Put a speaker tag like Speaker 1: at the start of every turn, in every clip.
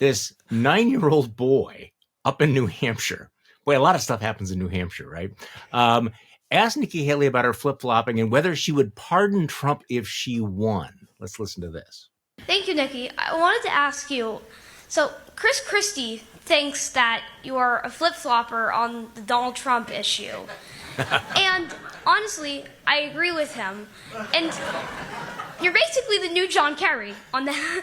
Speaker 1: this 9-year-old boy up in New Hampshire. Boy, a lot of stuff happens in New Hampshire, right? Asked Nikki Haley about her flip-flopping and whether she would pardon Trump if she won. Let's listen to this.
Speaker 2: Thank you, Nikki. I wanted to ask you, so Chris Christie thinks that you are a flip-flopper on the Donald Trump issue. And honestly, I agree with him. And you're basically the new John Kerry on that.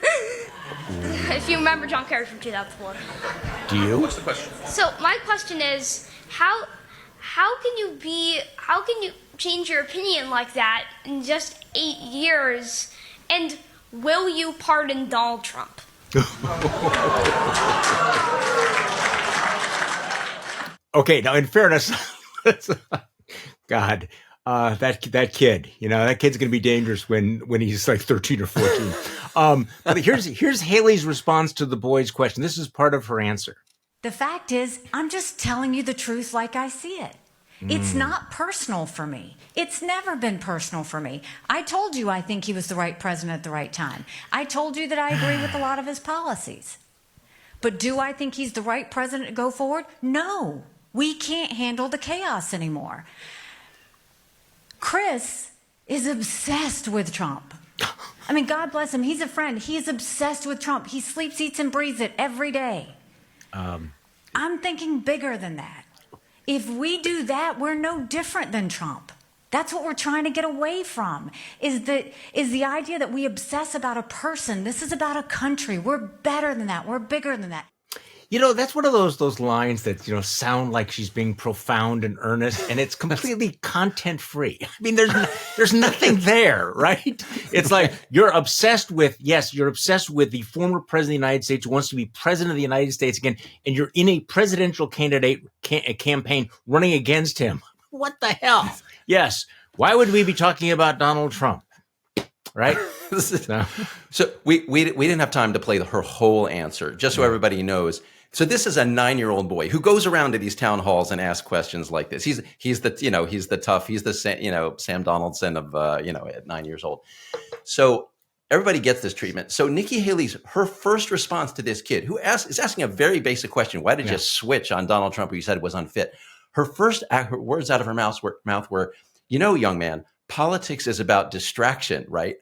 Speaker 2: If you remember John Kerry from 2004.
Speaker 1: Do you?
Speaker 3: What's the question?
Speaker 2: So my question is, how can you change your opinion like that in just 8 years? And will you pardon Donald Trump?
Speaker 1: Okay, now in fairness, God, that kid, that kid's going to be dangerous when he's like 13 or 14. But here's Haley's response to the boy's question. This is part of her answer.
Speaker 4: The fact is, I'm just telling you the truth like I see it. It's not personal for me. It's never been personal for me. I told you I think he was the right president at the right time. I told you that I agree with a lot of his policies. But do I think he's the right president to go forward? No. We can't handle the chaos anymore. Chris is obsessed with Trump. I mean, God bless him. He's a friend. He is obsessed with Trump. He sleeps, eats, and breathes it every day. I'm thinking bigger than that. If we do that, we're no different than Trump. That's what we're trying to get away from, is the idea that we obsess about a person. This is about a country. We're better than that. We're bigger than that.
Speaker 1: That's one of those lines that, sound like she's being profound and earnest, and it's completely content free. I mean, there's nothing there, right? It's like you're obsessed with the former president of the United States who wants to be president of the United States again, and you're in a presidential candidate campaign running against him. What the hell? Yes. Why would we be talking about Donald Trump? Right?
Speaker 3: So we didn't have time to play her whole answer, just so everybody knows. So this is a 9-year-old boy who goes around to these town halls and asks questions like this. He's the Sam Donaldson of at 9 years old. So everybody gets this treatment. So Nikki Haley's her first response to this kid who is asking a very basic question: why did you switch on Donald Trump, who you said was unfit? Her words out of her mouth were, young man, politics is about distraction, right?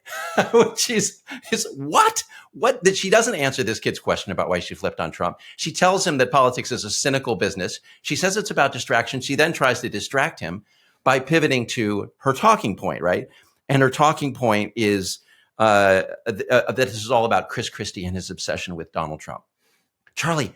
Speaker 3: Which is what? What? That she doesn't answer this kid's question about why she flipped on Trump. She tells him that politics is a cynical business. She says it's about distraction. She then tries to distract him by pivoting to her talking point, right? And her talking point is that this is all about Chris Christie and his obsession with Donald Trump. Charlie,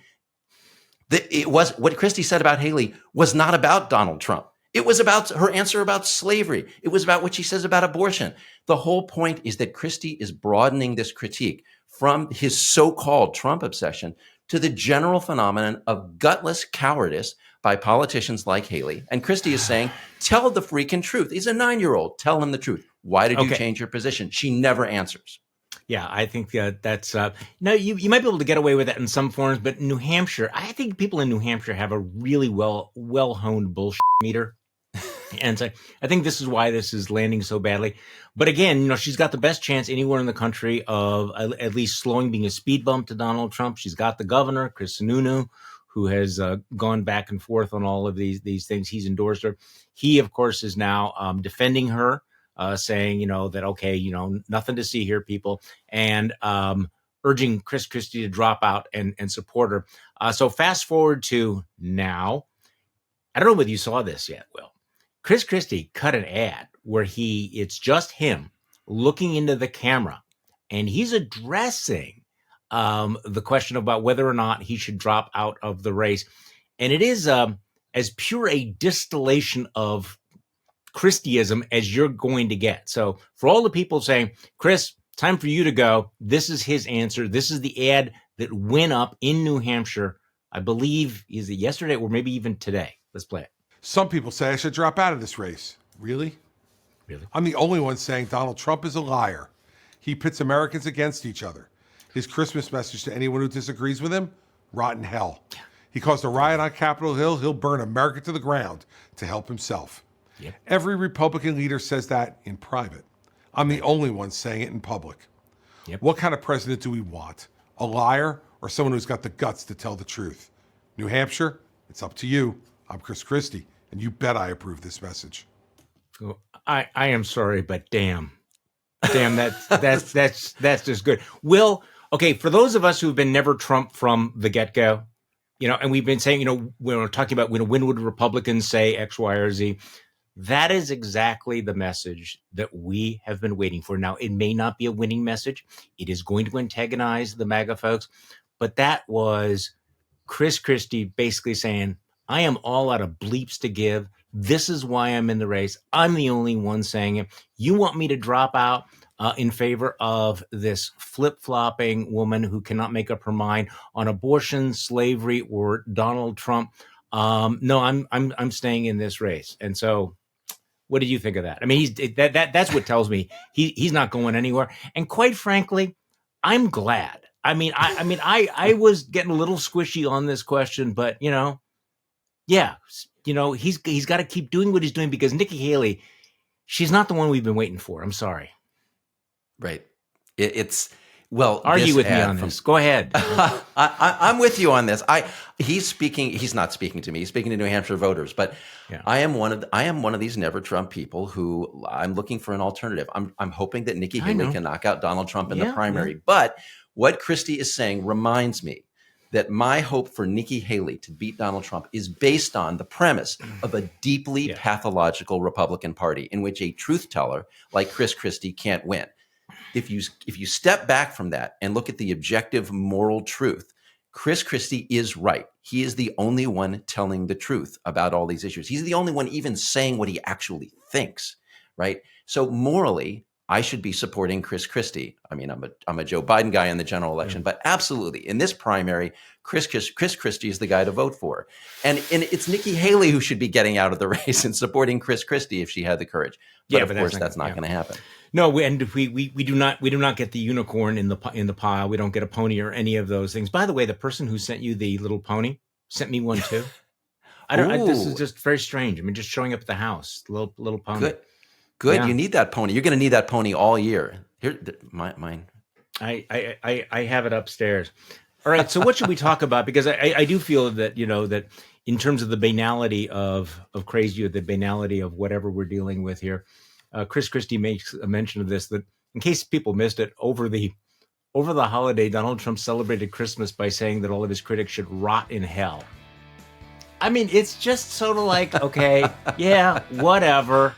Speaker 3: what Christie said about Haley was not about Donald Trump. It was about her answer about slavery. It was about what she says about abortion. The whole point is that Christie is broadening this critique from his so-called Trump obsession to the general phenomenon of gutless cowardice by politicians like Haley. And Christie is saying, tell the freaking truth. He's a 9-year-old. Tell him the truth. Why did you change your position? She never answers.
Speaker 1: Yeah, I think that's you might be able to get away with that in some forms, but in New Hampshire, I think people in New Hampshire have a really well-honed bullshit meter. And so I think this is why this is landing so badly. But again, she's got the best chance anywhere in the country of at least slowing being a speed bump to Donald Trump. She's got the governor, Chris Sununu, who has gone back and forth on all of these things. He's endorsed her. He, of course, is now defending her, saying, that, okay, nothing to see here, people, and urging Chris Christie to drop out and support her. So fast forward to now. I don't know whether you saw this yet, Will. Chris Christie cut an ad where it's just him looking into the camera, and he's addressing the question about whether or not he should drop out of the race. And it is as pure a distillation of Christieism as you're going to get. So for all the people saying, Chris, time for you to go, this is his answer. This is the ad that went up in New Hampshire, I believe, is it yesterday or maybe even today? Let's play it.
Speaker 5: Some people say I should drop out of this race. Really?
Speaker 1: Really?
Speaker 5: I'm the only one saying Donald Trump is a liar. He pits Americans against each other. His Christmas message to anyone who disagrees with him, rotten hell. He caused a riot on Capitol Hill. He'll burn America to the ground to help himself.
Speaker 1: Yep.
Speaker 5: Every Republican leader says that in private. I'm the only one saying it in public.
Speaker 1: Yep.
Speaker 5: What kind of president do we want? A liar or someone who's got the guts to tell the truth. New Hampshire, it's up to you. I'm Chris Christie, and you bet I approve this message.
Speaker 1: I am sorry, but damn, that's just good. Will, okay, for those of us who've been never Trump from the get-go, and we've been saying, we're talking about when would Republicans say X, Y, or Z. That is exactly the message that we have been waiting for. Now, it may not be a winning message. It is going to antagonize the MAGA folks, but that was Chris Christie basically saying, I am all out of bleeps to give. This is why I'm in the race. I'm the only one saying it. You want me to drop out in favor of this flip-flopping woman who cannot make up her mind on abortion, slavery, or Donald Trump? No, I'm staying in this race. And so, what did you think of that? I mean, that's what tells me he's not going anywhere. And quite frankly, I'm glad. I mean, I was getting a little squishy on this question, but yeah, he's got to keep doing what he's doing because Nikki Haley, she's not the one we've been waiting for. I'm sorry.
Speaker 3: Right. Well,
Speaker 1: argue with me on this. Go ahead.
Speaker 3: I'm with you on this. He's speaking. He's not speaking to me. He's speaking to New Hampshire voters. But yeah. I am one of these never Trump people who I'm looking for an alternative. I'm hoping that Nikki Haley can knock out Donald Trump in the primary. Yeah. But what Christie is saying reminds me that my hope for Nikki Haley to beat Donald Trump is based on the premise of a deeply pathological Republican Party in which a truth teller like Chris Christie can't win. If you step back from that and look at the objective moral truth, Chris Christie is right. He is the only one telling the truth about all these issues. He's the only one even saying what he actually thinks, right? So morally, I should be supporting Chris Christie. I mean, I'm a Joe Biden guy in the general election, but absolutely in this primary, Chris Christie is the guy to vote for. And it's Nikki Haley who should be getting out of the race and supporting Chris Christie if she had the courage. But of course, that's not going to happen.
Speaker 1: No, we do not get the unicorn in the pile. We don't get a pony or any of those things. By the way, the person who sent you the little pony sent me one too. This is just very strange. I mean, just showing up at the house, little pony.
Speaker 3: Good. Yeah. You need that pony. You're going to need that pony all year. Here, mine.
Speaker 1: I have it upstairs. All right. So what should we talk about? Because I do feel that that in terms of the banality of crazy, the banality of whatever we're dealing with here. Chris Christie makes a mention of this, that in case people missed it, over the holiday, Donald Trump celebrated Christmas by saying that all of his critics should rot in hell. I mean, it's just sort of like, okay, yeah, whatever.